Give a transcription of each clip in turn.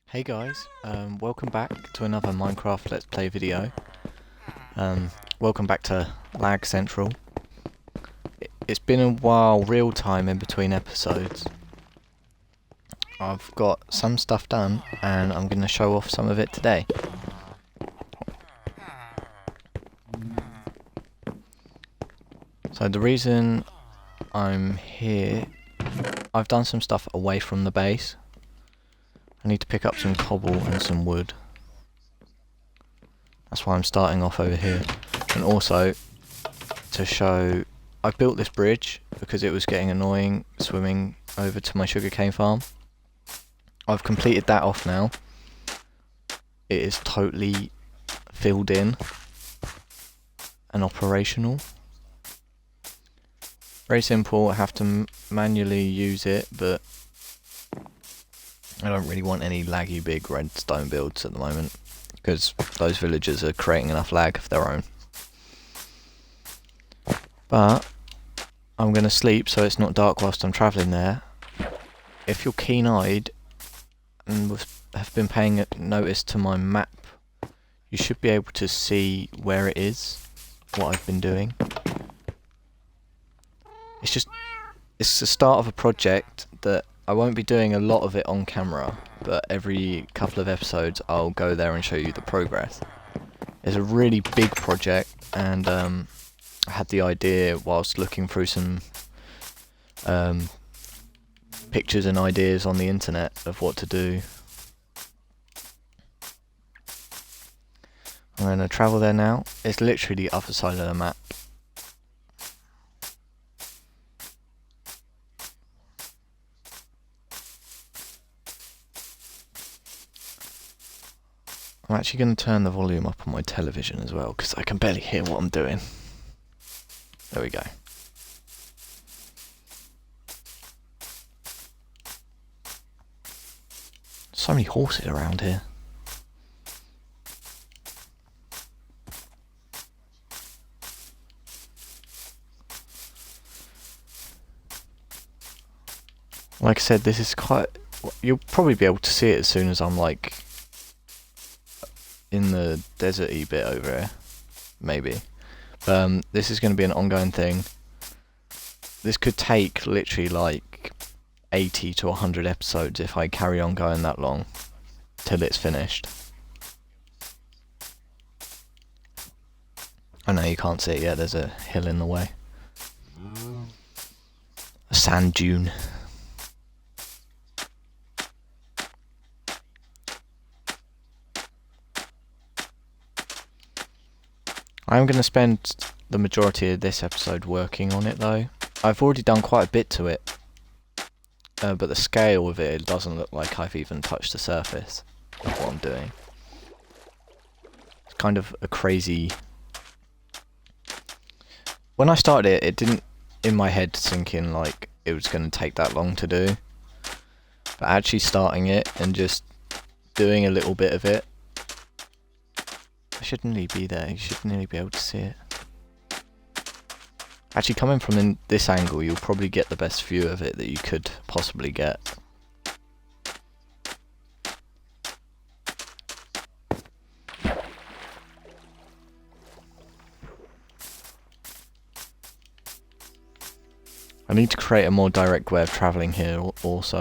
Hey guys, welcome back to another Minecraft Let's Play video. Welcome back to Lag Central. It's been a while real time in between episodes. I've got some stuff done and I'm going to show off some of it today. So the reason I'm here, I've done some stuff away from the base. I need to pick up some cobble and some wood. That's why I'm starting off over here. And also, to show, I built this bridge because it was getting annoying swimming over to my sugarcane farm. I've completed that off now. It is totally filled in and operational. Very simple, I have to manually use it, but I don't really want any laggy big redstone builds at the moment, because those villagers are creating enough lag of their own. But I'm going to sleep so it's not dark whilst I'm travelling there. If you're keen-eyed and have been paying notice to my map, you should be able to see where it is, what I've been doing. It's the start of a project that I won't be doing a lot of it on camera, but every couple of episodes I'll go there and show you the progress. It's a really big project, and I had the idea whilst looking through some pictures and ideas on the internet of what to do. I'm going to travel there now. It's literally the other side of the map. I'm actually going to turn the volume up on my television as well, because I can barely hear what I'm doing. There we go. So many horses around here. Like I said, this is quite... You'll probably be able to see it as soon as I'm like in the deserty bit over here, maybe. This is going to be an ongoing thing. This could take literally like 80 to 100 episodes if I carry on going that long till it's finished. I know you can't see it yet, there's a hill in the way. A sand dune. I'm going to spend the majority of this episode working on it though. I've already done quite a bit to it, but the scale of it doesn't look like I've even touched the surface of what I'm doing. It's kind of a crazy... When I started it, it didn't in my head sink in like it was going to take that long to do. But actually starting it and just doing a little bit of it, I should nearly be there, you should nearly be able to see it. Actually, coming from this angle, you'll probably get the best view of it that you could possibly get. I need to create a more direct way of travelling here also,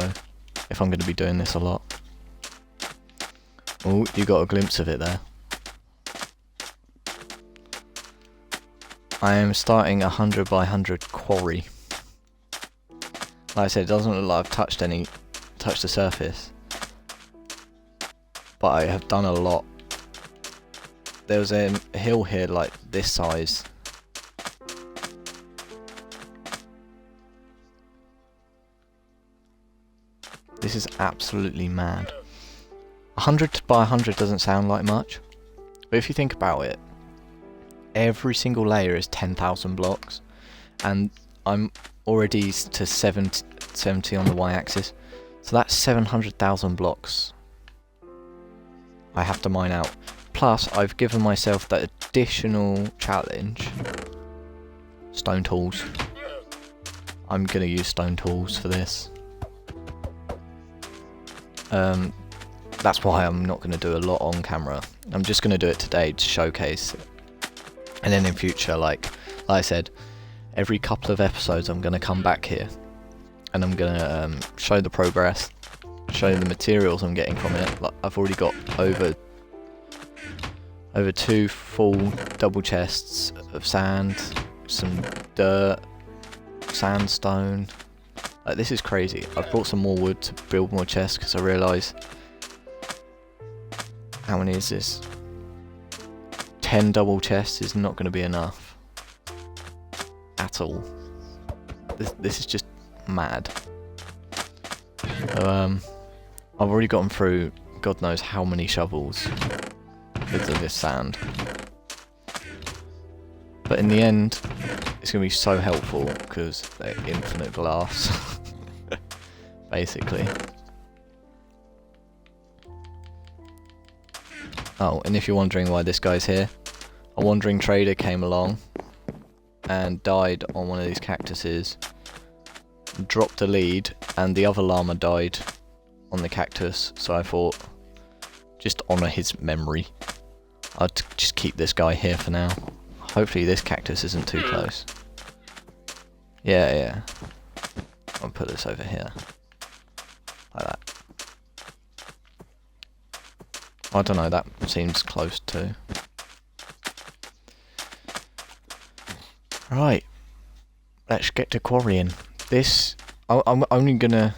if I'm going to be doing this a lot. Oh, you got a glimpse of it there. I am starting a 100 by 100 quarry. Like I said, it doesn't look like I've touched the surface, but I have done a lot. There was a hill here like this size. This is absolutely mad. 100 by 100 doesn't sound like much, but if you think about it, every single layer is 10,000 blocks, and I'm already to 70 on the y-axis, so that's 700,000 blocks I have to mine out. Plus, I've given myself that additional challenge, stone tools. I'm gonna use stone tools for this. that's why I'm not going to do a lot on camera. I'm just going to do it today to showcase. And then in future, like I said, every couple of episodes I'm going to come back here. And I'm going to show the progress, show the materials I'm getting from it. Like, I've already got over 2 full double chests of sand, some dirt, sandstone. Like, this is crazy. I've brought some more wood to build more chests because I realise... How many is this? 10 double chests is not going to be enough. At all. This is just mad. So, I've already gotten through God knows how many shovels with this sand. But in the end, it's going to be so helpful because they're infinite glass. Basically. Oh, and if you're wondering why this guy's here, a wandering trader came along and died on one of these cactuses, dropped a lead, and the other llama died on the cactus, so I thought, just honour his memory. I'd just keep this guy here for now. Hopefully this cactus isn't too close. Yeah. I'll put this over here. Like that. I don't know, that seems close too. Right. Let's get to quarrying. This, I'm only gonna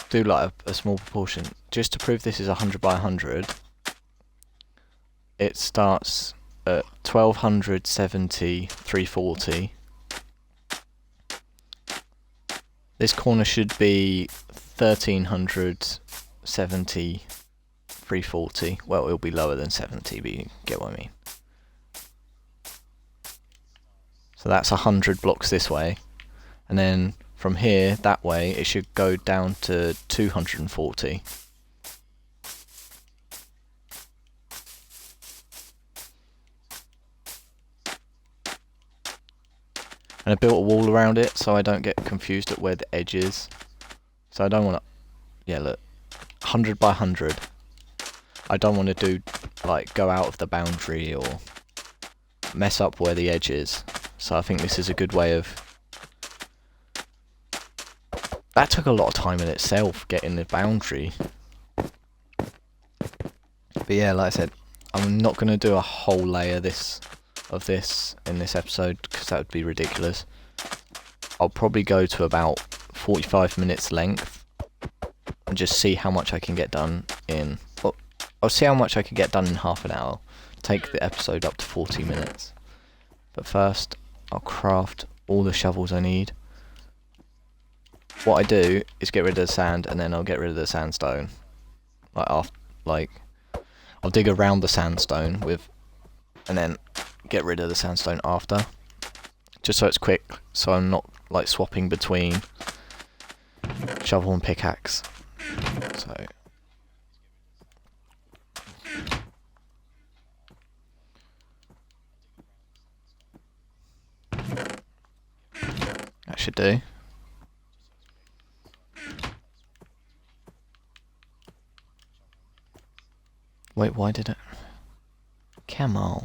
do like a small proportion. Just to prove this is 100 by 100, it starts at 1270, 340. This corner should be 1370, 340. Well, it'll be lower than 70, but you get what I mean. So that's 100 blocks this way, and then from here that way it should go down to 240. And I built a wall around it so I don't get confused at where the edge is. So I don't want to... Yeah, look. 100 by 100. I don't want to do, like, go out of the boundary or mess up where the edge is. So I think this is a good way of... That took a lot of time in itself, getting the boundary. But yeah, like I said, I'm not going to do a whole layer of this in this episode because that would be ridiculous. I'll probably go to about 45 minutes length and just see how much I can get done in... Well, I'll see how much I can get done in half an hour. Take the episode up to 40 minutes. But first, I'll craft all the shovels I need. What I do is get rid of the sand and then I'll get rid of the sandstone. I'll dig around the sandstone and then get rid of the sandstone after. Just so it's quick, so I'm not like swapping between shovel and pickaxe. So that should do. Wait, why did it? Come on.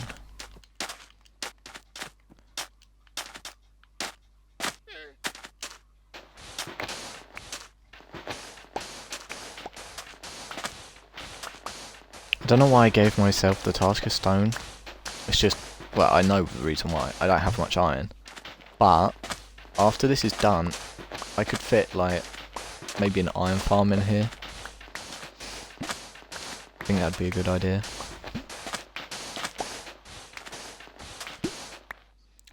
I don't know why I gave myself the task of stone. It's just, well, I know the reason why. I don't have much iron. But, after this is done, I could fit, like, maybe an iron farm in here. I think that'd be a good idea.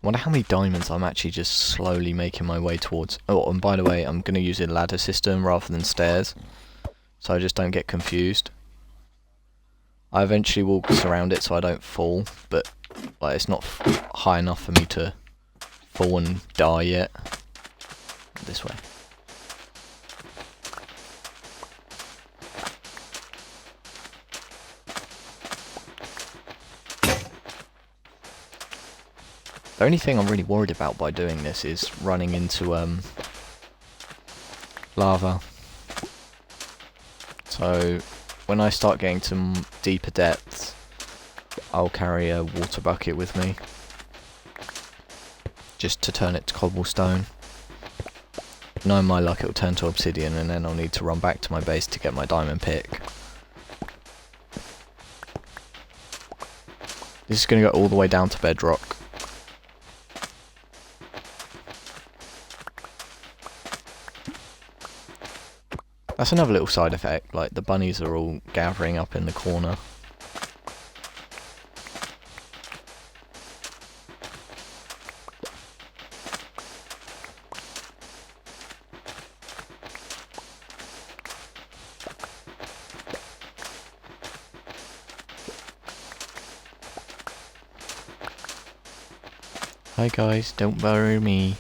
Wonder how many diamonds I'm actually just slowly making my way towards. Oh, and by the way, I'm going to use a ladder system rather than stairs, so I just don't get confused. I eventually will surround it so I don't fall, but like it's not high enough for me to fall and die yet. This way. The only thing I'm really worried about by doing this is running into lava. So when I start getting to deeper depths, I'll carry a water bucket with me, just to turn it to cobblestone. Knowing my luck, it'll turn to obsidian, and then I'll need to run back to my base to get my diamond pick. This is going to go all the way down to bedrock. That's another little side effect, like the bunnies are all gathering up in the corner. Hi guys, don't bury me.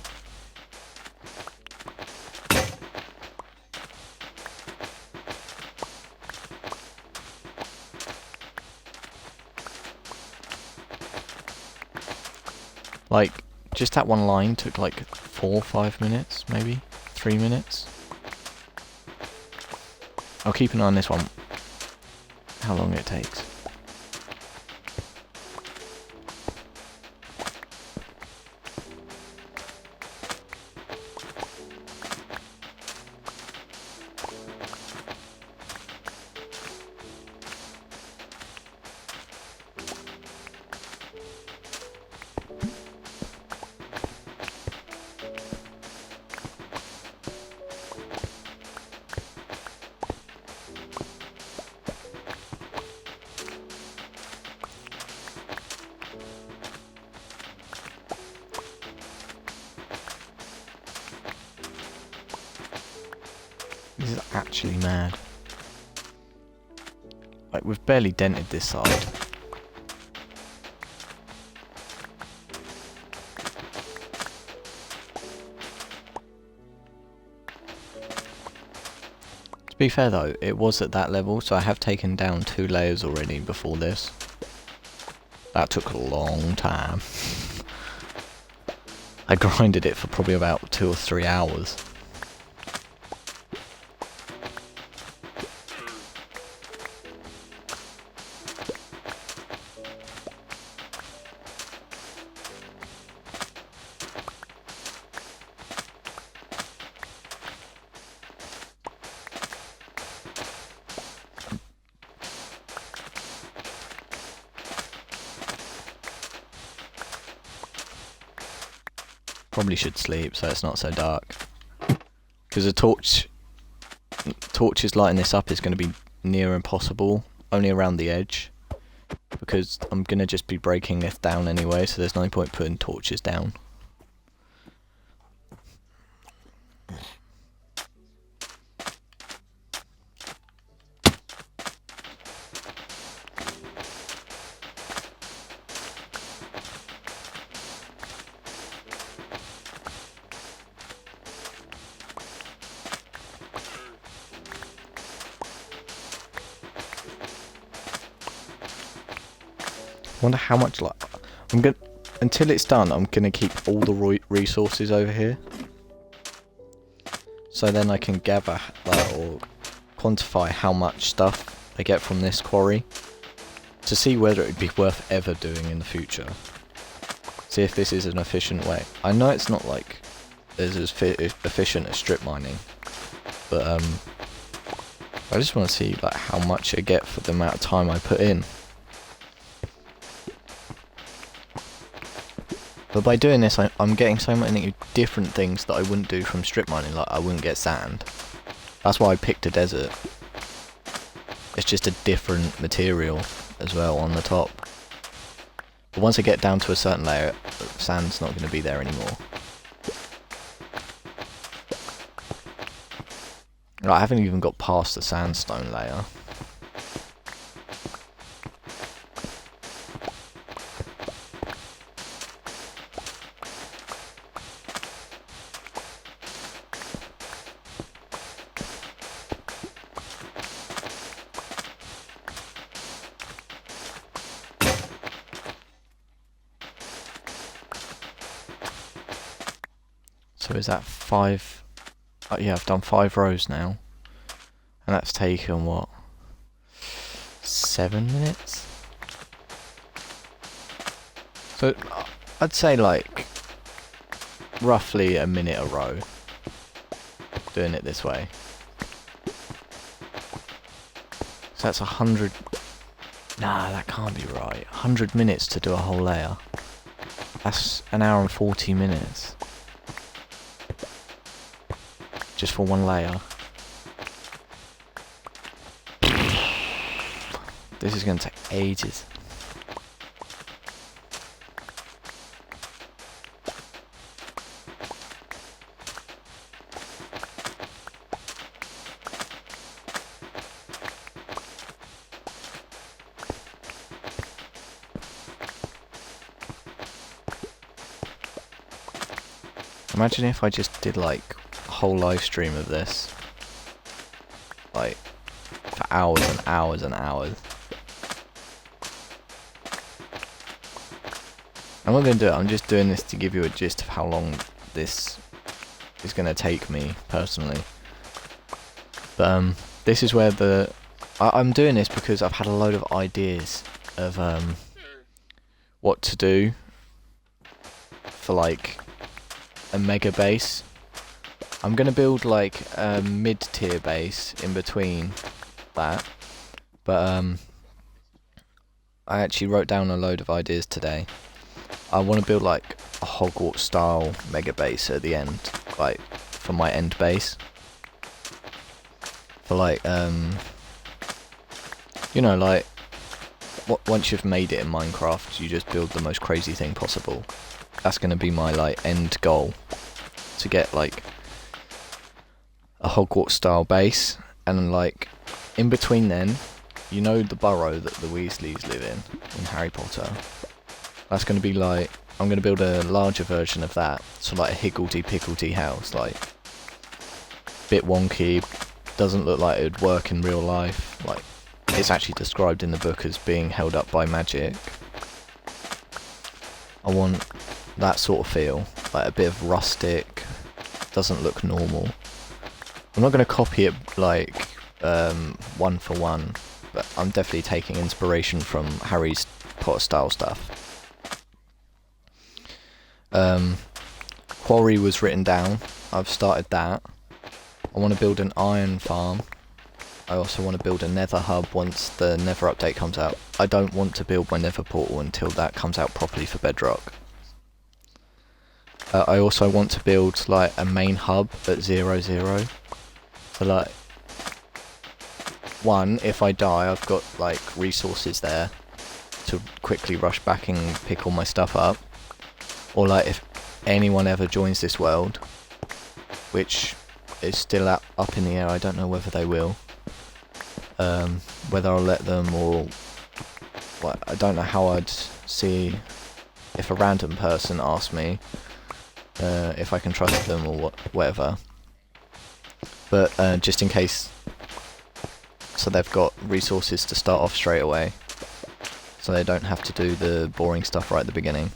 Like, just that one line took like 4 or 5 minutes, maybe 3 minutes. I'll keep an eye on this one, how long it takes. This is actually mad. Like, we've barely dented this side. To be fair though, it was at that level, so I have taken down 2 layers already before this. That took a long time. I grinded it for probably about 2 or 3 hours. Probably should sleep so it's not so dark. Because a torch is lighting this up is going to be near impossible, only around the edge. Because I'm going to just be breaking this down anyway, so there's no point putting torches down. Wonder how much, like, until it's done, I'm gonna keep all the resources over here, so then I can gather or quantify how much stuff I get from this quarry to see whether it would be worth ever doing in the future. See if this is an efficient way. I know it's not like as efficient as strip mining, but I just want to see like how much I get for the amount of time I put in. But by doing this, I'm getting so many different things that I wouldn't do from strip mining. Like, I wouldn't get sand. That's why I picked a desert. It's just a different material as well on the top. But once I get down to a certain layer, sand's not going to be there anymore. Like, I haven't even got past the sandstone layer. So is that 5? Yeah, I've done 5 rows now. And that's taken, what? 7 minutes. So I'd say like roughly a minute a row doing it this way. So that's 100. Nah, that can't be right. 100 minutes to do a whole layer. That's an hour and 40 minutes. Just for one layer. This is going to take ages. Imagine if I just did like a whole live stream of this. Like, for hours and hours and hours. I'm not going to do it, I'm just doing this to give you a gist of how long this is going to take me, personally. But, this is where I'm doing this because I've had a load of ideas of, what to do for, like, a mega base. I'm going to build, like, a mid-tier base in between that. But, I actually wrote down a load of ideas today. I want to build like a Hogwarts style mega base at the end, like for my end base. For like, you know, like once you've made it in Minecraft, you just build the most crazy thing possible. That's going to be my like end goal, to get like a Hogwarts style base, and like in between then, you know the burrow that the Weasleys live in Harry Potter. That's going to be like, I'm going to build a larger version of that. So like a higgledy-piggledy house, like, bit wonky, doesn't look like it would work in real life. Like, it's actually described in the book as being held up by magic. I want that sort of feel, like a bit of rustic, doesn't look normal. I'm not going to copy it like, one for one, but I'm definitely taking inspiration from Harry's Potter style stuff. Quarry was written down. I've started that. I want to build an iron farm. I also want to build a nether hub once the nether update comes out. I don't want to build my nether portal until that comes out properly for Bedrock. I also want to build like a main hub at 0-0. So like, one, if I die, I've got like resources there to quickly rush back and pick all my stuff up. Or like if anyone ever joins this world, which is still up in the air, I don't know whether they will. Whether I'll let them or... well, I don't know how I'd see if a random person asks me if I can trust them or whatever. But just in case, so they've got resources to start off straight away, so they don't have to do the boring stuff right at the beginning.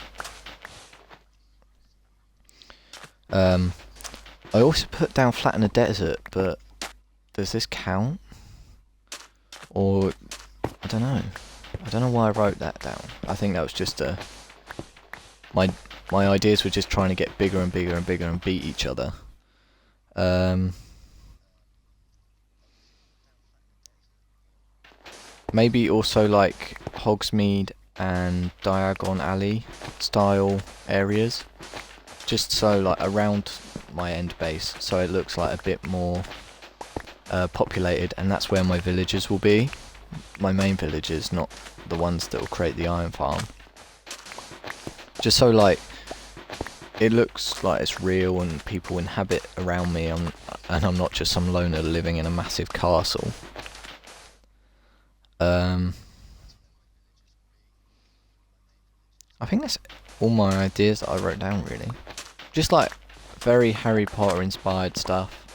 I also put down flatten a desert, but does this count? Or, I don't know. I don't know why I wrote that down. I think that was just my ideas were just trying to get bigger and bigger and bigger and beat each other. Maybe also like Hogsmeade and Diagon Alley style areas. Just so like around my end base, so it looks like a bit more populated, and that's where my villagers will be. My main villagers, not the ones that will create the iron farm. Just so like it looks like it's real and people inhabit around me, and I'm not just some loner living in a massive castle. I think that's all my ideas that I wrote down, really. Just like very Harry Potter inspired stuff.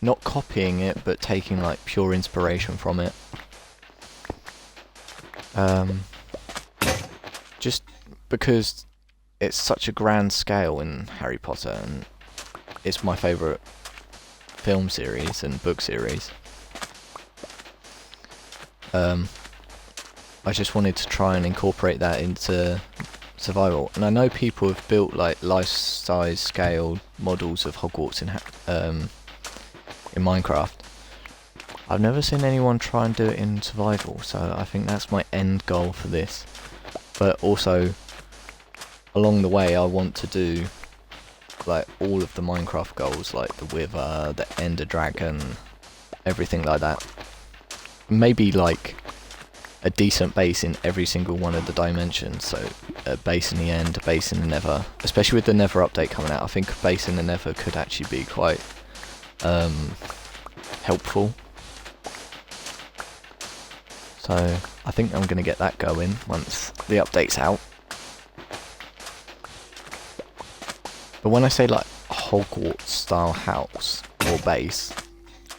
Not copying it, but taking like pure inspiration from it. Just because it's such a grand scale in Harry Potter, and it's my favourite film series and book series. I just wanted to try and incorporate that into survival. And I know people have built like life-size scale models of Hogwarts in Minecraft. I've never seen anyone try and do it in survival, so I think that's my end goal for this. But also, along the way, I want to do like all of the Minecraft goals, like the Wither, the Ender Dragon, everything like that. Maybe like a decent base in every single one of the dimensions, so a base in the End, a base in the Nether. Especially with the Nether update coming out, I think a base in the Nether could actually be quite helpful. So I think I'm going to get that going once the update's out. But when I say like Hogwarts style house or base,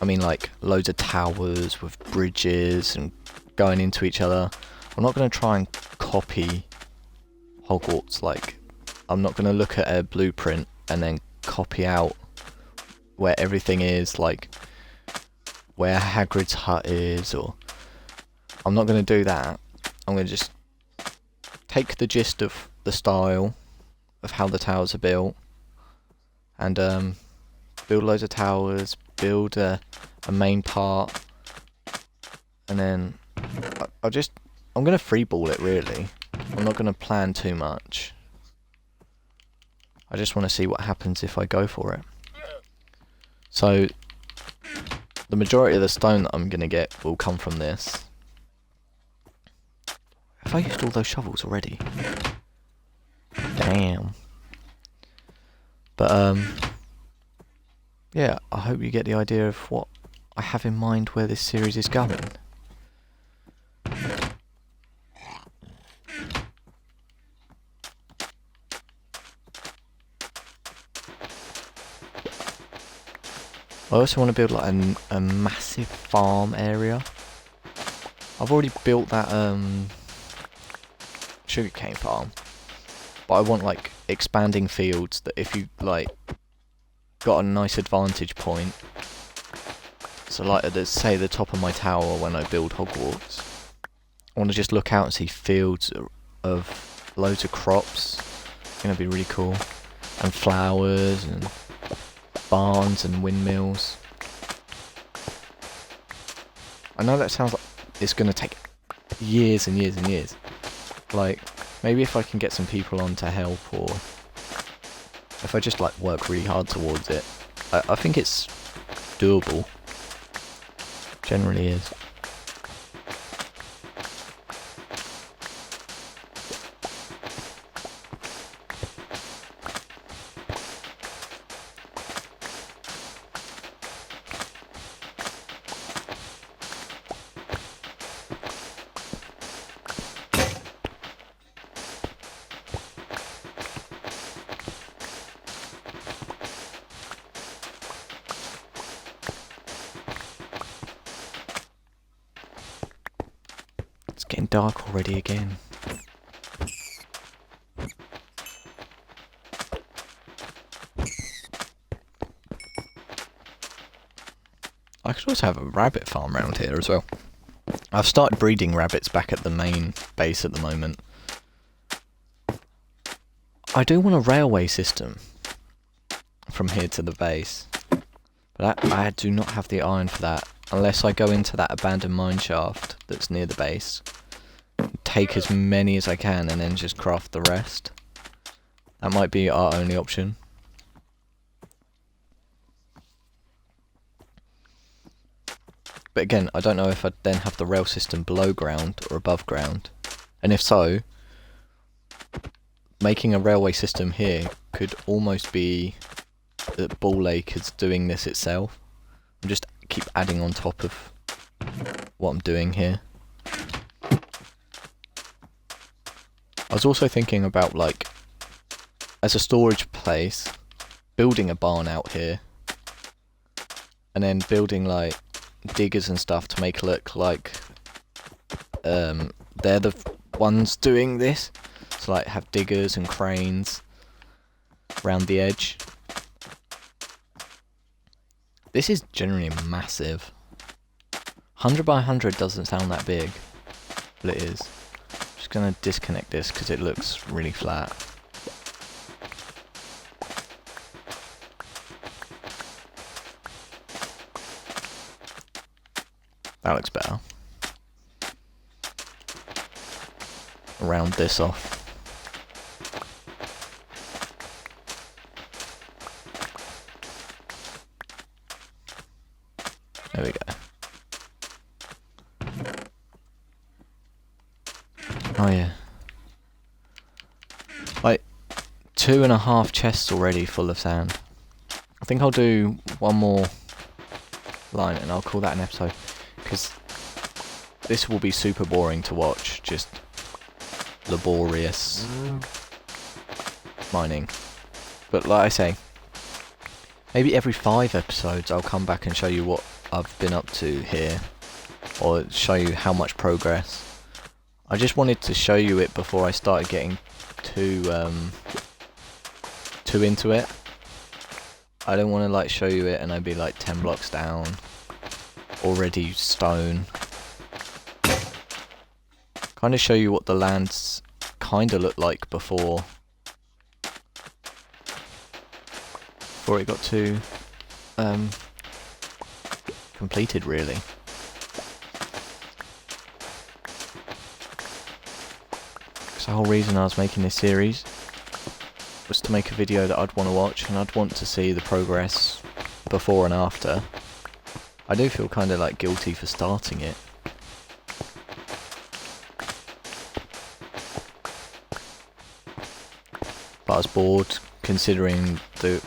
I mean like loads of towers with bridges and going into each other. I'm not going to try and copy Hogwarts. Like, I'm not going to look at a blueprint and then copy out where everything is, like where Hagrid's hut is, or I'm not going to do that. I'm going to just take the gist of the style of how the towers are built and build loads of towers, build a main part, and then I'm going to freeball it really. I'm not going to plan too much. I just want to see what happens if I go for it. So the majority of the stone that I'm going to get will come from this. Have I used all those shovels already? Damn. But yeah, I hope you get the idea of what I have in mind where this series is going. I also want to build like a massive farm area. I've already built that sugarcane farm, but I want like expanding fields that if you like got a nice advantage point. So like at say the top of my tower when I build Hogwarts, I want to just look out and see fields of loads of crops. It's gonna be really cool, and flowers and barns and windmills. I know that sounds like it's going to take years and years and years. Like, maybe if I can get some people on to help, or if I just like work really hard towards it, I think it's doable. Generally is. It's getting dark already again. I could also have a rabbit farm around here as well. I've started breeding rabbits back at the main base at the moment. I do want a railway system from here to the base, but I do not have the iron for that unless I go into that abandoned mine shaft that's near the base, take as many as I can and then just craft the rest. That might be our only option. But again, I don't know if I'd then have the rail system below ground or above ground. And if so, making a railway system here could almost be that Ball Lake is doing this itself. I'm just keep adding on top of what I'm doing here. I was also thinking about, like, as a storage place, building a barn out here. And then building, like, diggers and stuff to make it look like they're the ones doing this. So like have diggers and cranes around the edge. This is generally massive. 100 by 100 doesn't sound that big, split is. Just gonna disconnect this because it looks really flat. That looks better. Round this off. There we go. Oh yeah. Like 2.5 chests already full of sand. I think I'll do one more line and I'll call that an episode, because this will be super boring to watch, just laborious mining. But like I say, maybe every 5 episodes I'll come back and show you what I've been up to here, or show you how much progress. I just wanted to show you it before I started getting too into it. I don't want to like show you it and I'd be like 10 blocks down, already stone. Kind of show you what the lands kind of looked like before it got too completed, really. The whole reason I was making this series was to make a video that I'd want to watch, and I'd want to see the progress before and after. I do feel kind of like guilty for starting it. But I was bored considering the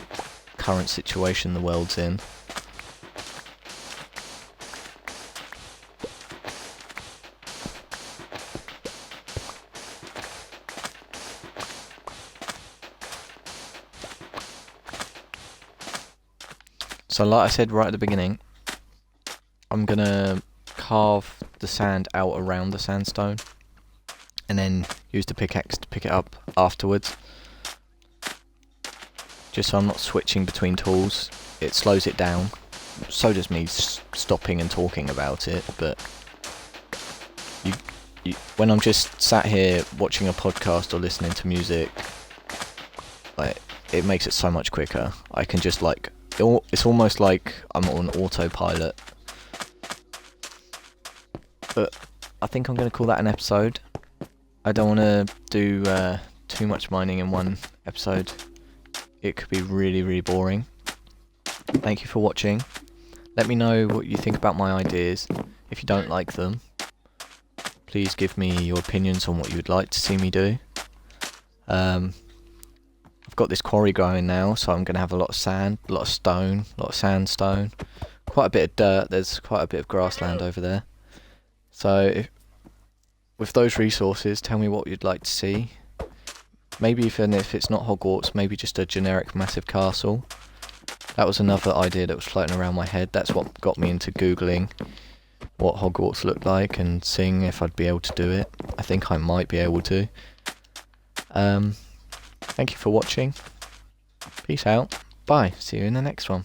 current situation the world's in. So like I said right at the beginning, I'm gonna carve the sand out around the sandstone and then use the pickaxe to pick it up afterwards. Just so I'm not switching between tools. It slows it down. So does me stopping and talking about it, but when I'm just sat here watching a podcast or listening to music, like, it makes it so much quicker. I can just like, it's almost like I'm on autopilot. But I think I'm going to call that an episode. I don't want to do too much mining in one episode. It could be really, really boring. Thank you for watching. Let me know what you think about my ideas. If you don't like them, please give me your opinions on what you would like to see me do. I've got this quarry going now, so I'm going to have a lot of sand, a lot of stone, a lot of sandstone, quite a bit of dirt. There's quite a bit of grassland over there. So with those resources, tell me what you'd like to see. Maybe even if it's not Hogwarts, maybe just a generic massive castle. That was another idea that was floating around my head. That's what got me into Googling what Hogwarts looked like and seeing if I'd be able to do it. I think I might be able to. Thank you for watching. Peace out. Bye. See you in the next one.